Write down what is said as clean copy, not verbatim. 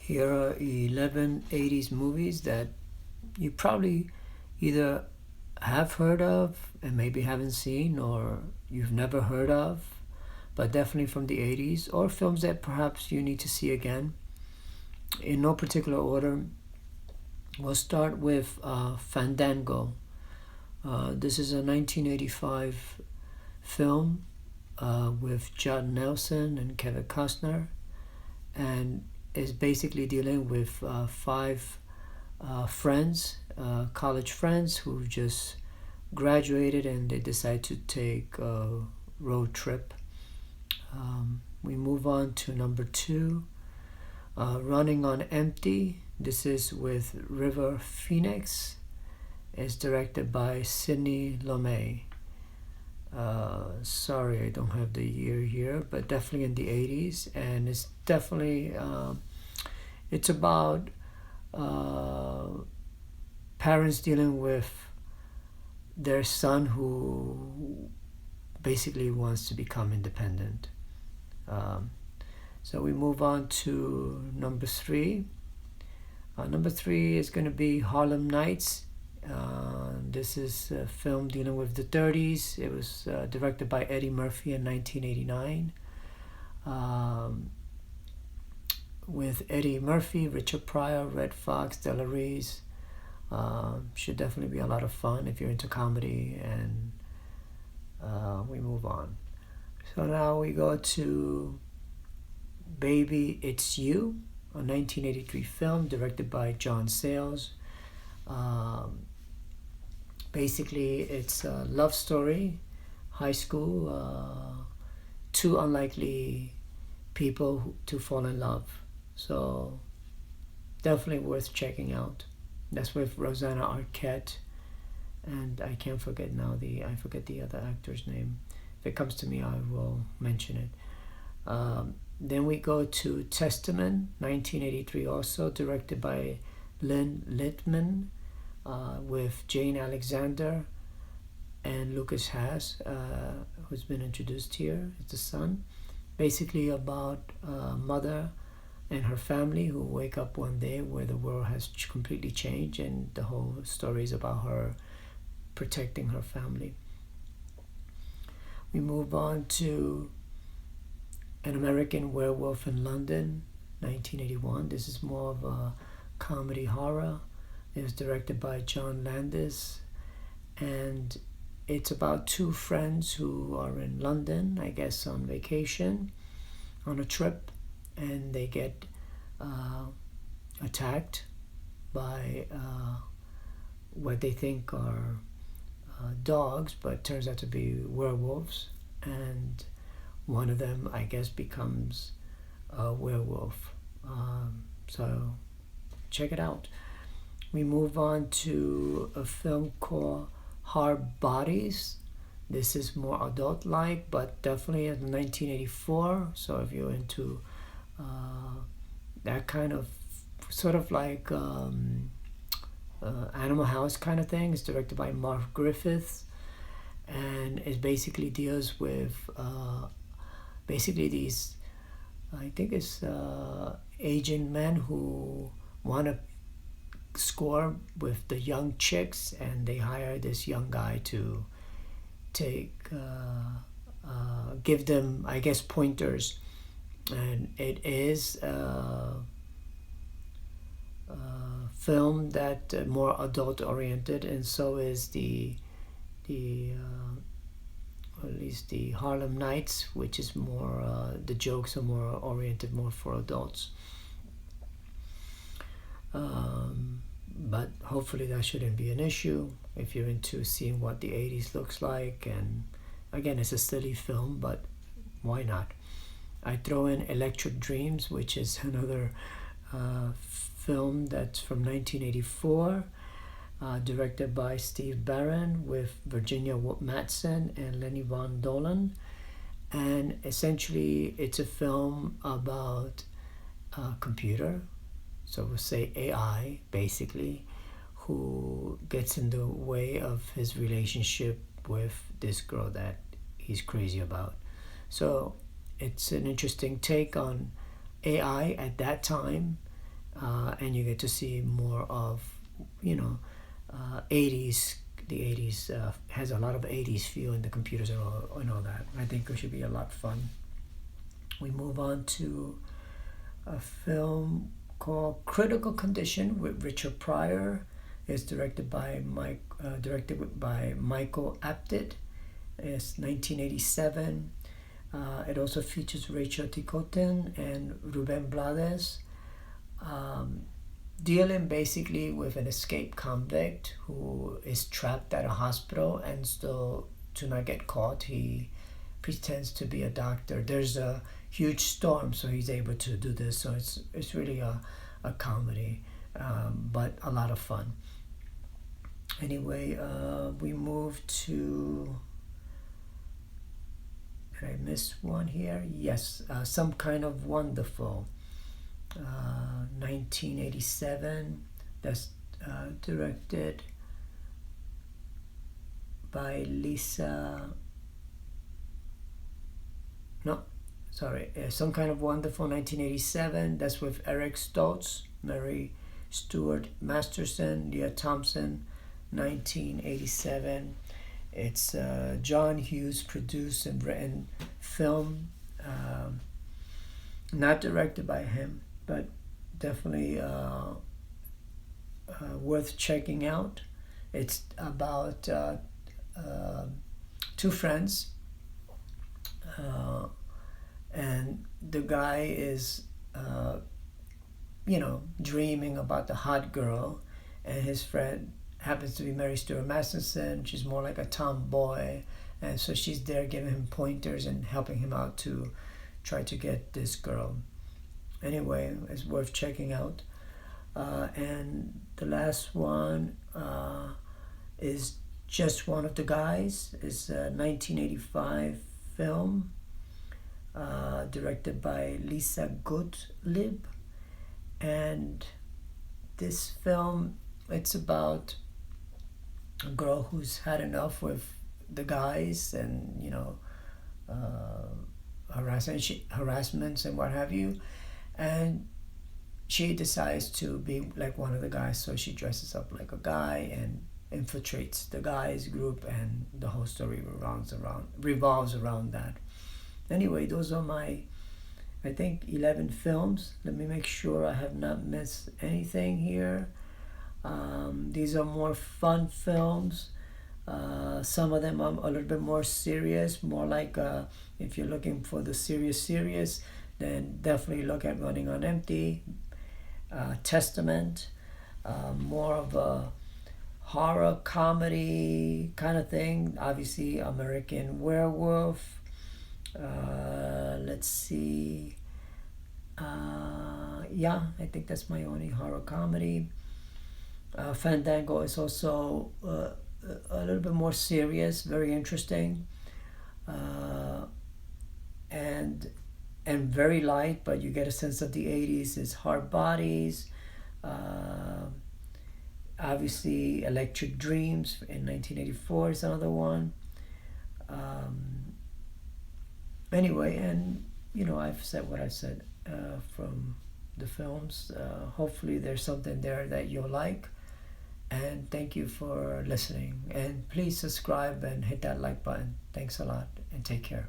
Here are 11 80s movies that you probably either have heard of and maybe haven't seen, or you've never heard of, but definitely from the 80s, or films that perhaps you need to see again. In no particular order, we'll start with Fandango. This is a 1985 film with Judd Nelson and Kevin Costner, and is basically dealing with five friends, college friends who just graduated and they decide to take a road trip. We move on to number two, Running on Empty. This is with River Phoenix. It's directed by Sidney Lumet. Sorry, I don't have the year here, but definitely in the 80s, and it's definitely it's about parents dealing with their son who basically wants to become independent. So we move on to number three. Number three is going to be Harlem Nights. This is a film dealing with the 30s. It was directed by Eddie Murphy in 1989. With Eddie Murphy, Richard Pryor, Red Fox, Della Reese. Should definitely be a lot of fun if you're into comedy, and we move on. So now we go to Baby It's You, a 1983 film directed by John Sayles. Basically, it's a love story, high school, two unlikely people to fall in love. So definitely worth checking out. That's with Rosanna Arquette, and I can't forget now I forget the other actor's name. If it comes to me, I will mention it. Then we go to Testament, 1983, also directed by Lynn Littman, with Jane Alexander and Lucas Haas, who's been introduced here as the son. Basically about a mother and her family who wake up one day where the world has completely changed, and the whole story is about her protecting her family. We move on to An American Werewolf in London, 1981. This is more of a comedy horror. It was directed by John Landis, and it's about two friends who are in London, I guess on vacation, on a trip, and they get attacked by what they think are dogs, but turns out to be werewolves, and one of them, I guess, becomes a werewolf. So check it out. We move on to a film called Hard Bodies. This is more adult-like, but definitely in 1984. So if you're into that kind of sort of like Animal House kind of thing, it's directed by Mark Griffiths, and it basically deals with basically these, I think it's Asian men who want to score with the young chicks, and they hire this young guy to give them, I guess, pointers. And it is a film that more adult oriented, and so is or at least the Harlem Nights, which is more the jokes are more oriented more for adults. But hopefully that shouldn't be an issue if you're into seeing what the 80s looks like. And again, it's a silly film, but why not? I throw in Electric Dreams, which is another film that's from 1984, directed by Steve Barron with Virginia Madsen and Lenny Von Dolan. And essentially, it's a film about a computer, so we'll say AI, basically, who gets in the way of his relationship with this girl that he's crazy about. So it's an interesting take on AI at that time, and you get to see more of, you know, 80s. The 80s has a lot of 80s feel in the computers and all that. I think it should be a lot of fun. We move on to a film called Critical Condition with Richard Pryor. It's directed by Michael Apted. It's 1987. It also features Rachel Ticotin and Ruben Blades. Dealing basically with an escaped convict who is trapped at a hospital, and still to not get caught, he pretends to be a doctor. There's a huge storm, so he's able to do this. So it's really a comedy, but a lot of fun. Anyway, we move to. Did I miss one here? Yes, Some Kind of Wonderful. 1987. That's directed by Some Kind of Wonderful, 1987. That's with Eric Stoltz, Mary Stuart Masterson, Leah Thompson, 1987. It's John Hughes produced and written film, not directed by him, but definitely worth checking out. It's about two friends, and the guy is, dreaming about the hot girl, and his friend happens to be Mary Stuart Masterson. She's more like a tomboy, and so she's there giving him pointers and helping him out to try to get this girl. Anyway, it's worth checking out. And the last one is Just One of the Guys. It's a 1985 film directed by Lisa Gottlieb. And this film, it's about a girl who's had enough with the guys and, harassments and what have you. And she decides to be like one of the guys, so she dresses up like a guy and infiltrates the guys group, and the whole story revolves around that. Anyway, those are my, I think, 11 films. Let me make sure I have not missed anything here. These are more fun films. Some of them are a little bit more serious, more like if you're looking for the serious, then definitely look at Running on Empty, Testament, more of a horror comedy kind of thing. Obviously, American Werewolf. Let's see. I think that's my only horror comedy. Fandango is also a little bit more serious, very interesting, and very light, but you get a sense of the 80s. It's Hard Bodies, obviously Electric Dreams in 1984 is another one. Anyway, and I've said what I've said from the films. Hopefully there's something there that you'll like, and thank you for listening, and please subscribe and hit that like button. Thanks a lot, and take care.